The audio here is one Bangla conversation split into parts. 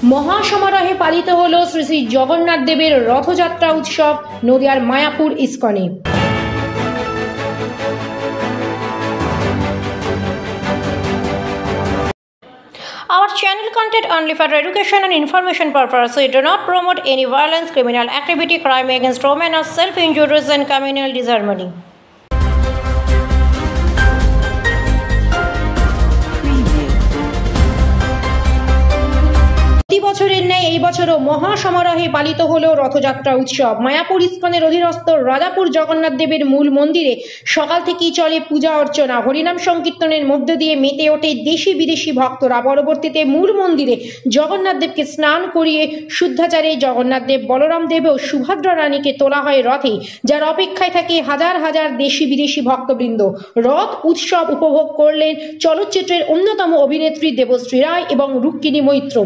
মহাসমারোহে পালিত হল শ্রী শ্রী জগন্নাথ দেবের রথযাত্রা উৎসব নদিয়ার Mayapur ইস্কনে। Our channel content only for education and information purpose. We do not promote any violence, criminal activity, crime against women, or self-injuries and communal disharmony. বছরের ন্যায় এই বছরও মহাসমারোহে পালিত হলো রথযাত্রা উৎসব। মায়াপুর ইস্কনের অধীনস্থ রাজাপুর জগন্নাথ দেবের মূল মন্দিরে সকাল থেকেই চলে পূজা অর্চনা, হরিনাম সংকীর্তনের মধ্য দিয়ে মেতে ওঠে দেশি বিদেশি ভক্তরা। পরবর্তীতে মূল মন্দিরে জগন্নাথ দেবকে স্নান করিয়ে শুদ্ধাচারে জগন্নাথ দেব, বলরাম দেব ও সুভদ্রা রানীকে তোলা হয় রথে, যার অপেক্ষায় থাকে হাজার হাজার দেশি বিদেশি ভক্তবৃন্দ। রথ উৎসব উপভোগ করলেন চলচ্চিত্রের অন্যতম অভিনেত্রী দেবশ্রী রায় এবং রুক্মিণী মৈত্র।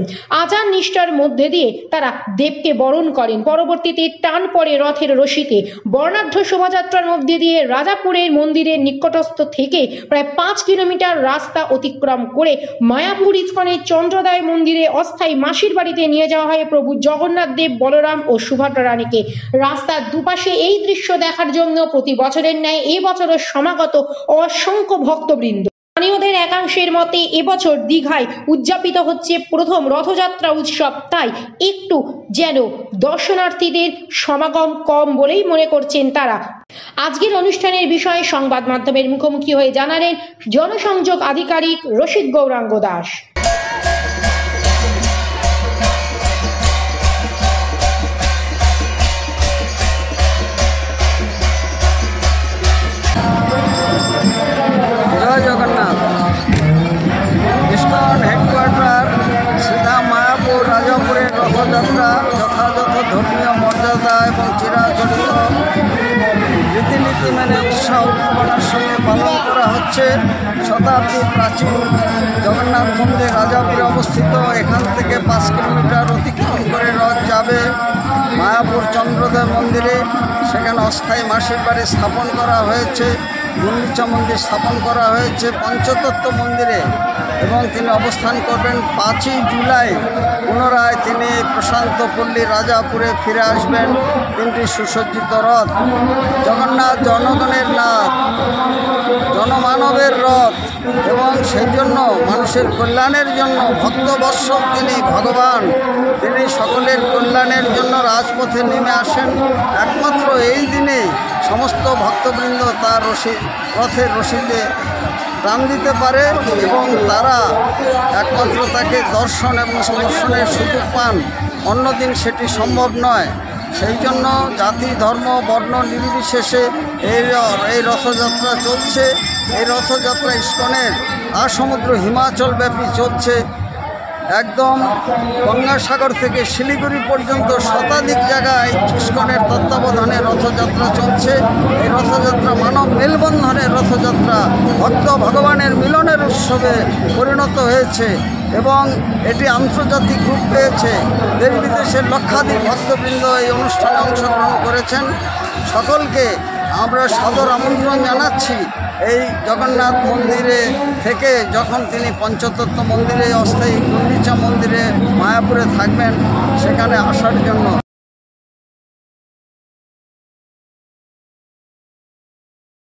আচার নিষ্ঠার মধ্যে দিয়ে তারা দেবকে বরণ করেন। পরবর্তীতে টান পড়ে রথের রশিতে। বর্ণাঢ্য শোভাযাত্রার মধ্যে দিয়ে রাজাপুরের মন্দিরের নিকটস্থ থেকে প্রায় 5 কিলোমিটার রাস্তা অতিক্রম করে মায়াপুর ইস্কনের চন্দ্রোদয় মন্দিরে অস্থায়ী মাসির বাড়িতে নিয়ে যাওয়া হয় প্রভু জগন্নাথ দেব, বলরাম ও সুভদ্রা রানীকে। রাস্তার দুপাশে এই দৃশ্য দেখার জন্য প্রতি বছরের ন্যায় এবছরও সমাগত অসংখ্য ভক্তবৃন্দ। স্থানীয়দের একাংশের মতে এবছর দীঘায় উদযাপিত হচ্ছে প্রথম রথযাত্রা উৎসব, তাই একটু যেন দর্শনার্থীদের সমাগম কম বলেই মনে করছেন তারা। আজকের অনুষ্ঠানের বিষয়ে সংবাদ মাধ্যমের মুখোমুখি হয়ে জানালেন জনসংযোগ আধিকারিক রশিদ গৌরাঙ্গ দাস। জগন্নাথ ইস্কন হেডকোয়ার্টার সিধা মায়াপুর রাজাপুরের রথযাত্রা যথাযথ ধর্মীয় মর্যাদা এবং চিরাচরিত রীতিনীতি মেনে উৎসাহ উদ্দীপনার সঙ্গে পালন করা হচ্ছে। শতাব্দী প্রাচীন জগন্নাথ মন্দির রাজাপুরে অবস্থিত। এখান থেকে 5 কিলোমিটার অতিক্রম করে রথ যাবে মায়াপুর চন্দ্রোদয় মন্দিরে। সেখানে অস্থায়ী মাসির বাড়ি স্থাপন করা হয়েছে, গুন্ডিচা মন্দির স্থাপন করা হয়েছে পঞ্চতত্ত্ব মন্দিরে, এবং তিনি অবস্থান করবেন 5ই জুলাই। পুনরায় তিনি প্রশান্তপল্লী রাজাপুরে ফিরে আসবেন। 3টি সুসজ্জিত রথ। জগন্নাথ জনগণের নাথ, জনমানবের রথ, এবং সেই জন্য মানুষের কল্যাণের জন্য ভক্তবৎসল তিনি ভগবান। তিনি সকলের কল্যাণের জন্য রাজপথে নেমে আসেন। একমাত্র এই দিনে সমস্ত ভক্তবৃন্দ তার রথের রশিতে প্রাণ দিতে পারে এবং তারা একমাত্র তাকে দর্শন এবং স্পর্শনের সুযোগ পান। অন্যদিন সেটি সম্ভব নয়। সেই জন্য জাতি, ধর্ম, বর্ণ নির্বিশেষে এই রথযাত্রা চলছে। এই রথযাত্রা ইস্কনের আসমুদ্র হিমাচল ব্যাপী চলছে। একদম গঙ্গাসাগর থেকে শিলিগুড়ি পর্যন্ত শতাধিক জায়গায় ইস্কনের তত্ত্বাবধানে রথযাত্রা চলছে। এই রথযাত্রা মানব মেলবন্ধনের রথযাত্রা, ভক্ত ভগবানের মিলনের উৎসবে পরিণত হয়েছে এবং এটি আন্তর্জাতিক রূপ পেয়েছে। দেশ বিদেশের লক্ষাধিক ভক্তবৃন্দ এই অনুষ্ঠানে অংশগ্রহণ করেছেন। সকলকে আমরা সাদর আমন্ত্রণ জানাচ্ছি এই জগন্নাথ মন্দিরে থেকে যখন তিনি পঞ্চতত্ত্ব মন্দিরে, অস্থায়ী গুন্ডিচা মন্দিরে মায়াপুরে থাকবেন, সেখানে আসার জন্য।